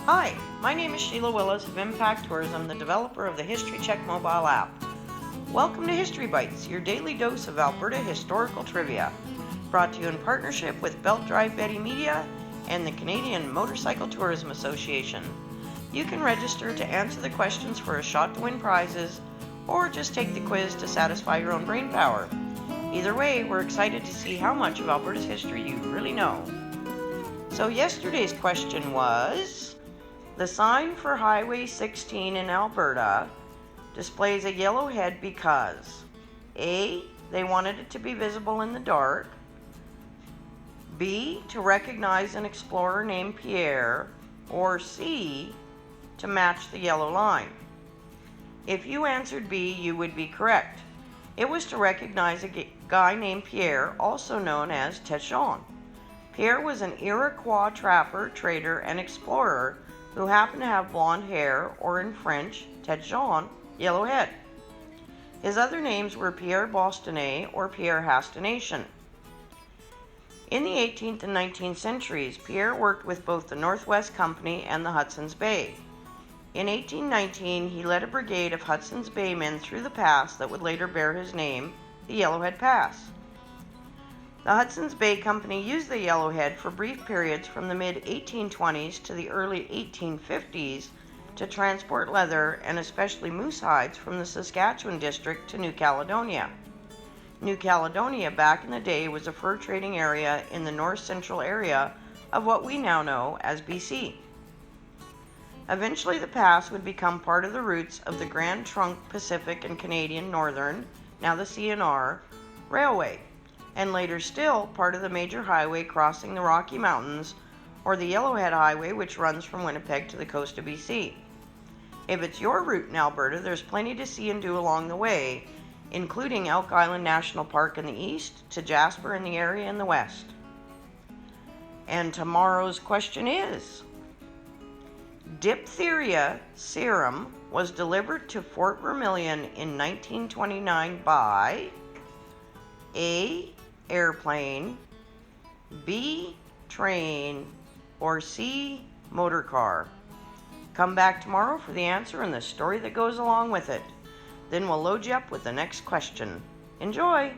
Hi, my name is Sheila Willis of Impact Tourism, the developer of the History Check mobile app. Welcome to History Bytes, your daily dose of Alberta historical trivia. Brought to you in partnership with Belt Drive Betty Media and the Candian Motorcycle Tourism Association. You can register to answer the questions for a shot to win prizes, or just take the quiz to satisfy your own brain power. Either way, we're excited to see how much of Alberta's history you really know. So yesterday's question was, the sign for Highway 16 in Alberta displays a yellow head because A, they wanted it to be visible in the dark, B, to recognize an explorer named Pierre, or C, to match the yellow line. If you answered B, you would be correct. It was to recognize a guy named Pierre, also known as Tete Jaune. Pierre was an Iroquois trapper, trader, and explorer who happened to have blonde hair, or in French, Tete Jaune, yellow head. His other names were Pierre Boston or Pierre Hastination. In the 18th and 19th centuries, Pierre worked with both the Northwest Company and the Hudson's Bay. In 1819, he led a brigade of Hudson's Bay men through the pass that would later bear his name, the Yellowhead Pass. The Hudson's Bay Company used the Yellowhead for brief periods from the mid-1820s to the early 1850s to transport leather and especially moose hides from the Saskatchewan district to New Caledonia. New Caledonia back in the day was a fur trading area in the north-central area of what we now know as BC. Eventually the pass would become part of the routes of the Grand Trunk Pacific and Canadian Northern, now the CNR, Railway, and later still part of the major highway crossing the Rocky Mountains, or the Yellowhead Highway, which runs from Winnipeg to the coast of BC. If it's your route in Alberta, there's plenty to see and do along the way, including Elk Island National Park in the east to Jasper in the area in the west. And tomorrow's question is, diphtheria serum was delivered to Fort Vermilion in 1929 by A, airplane, B, train, or C, motor car. Come back tomorrow for the answer and the story that goes along with it. Then we'll load you up with the next question. Enjoy!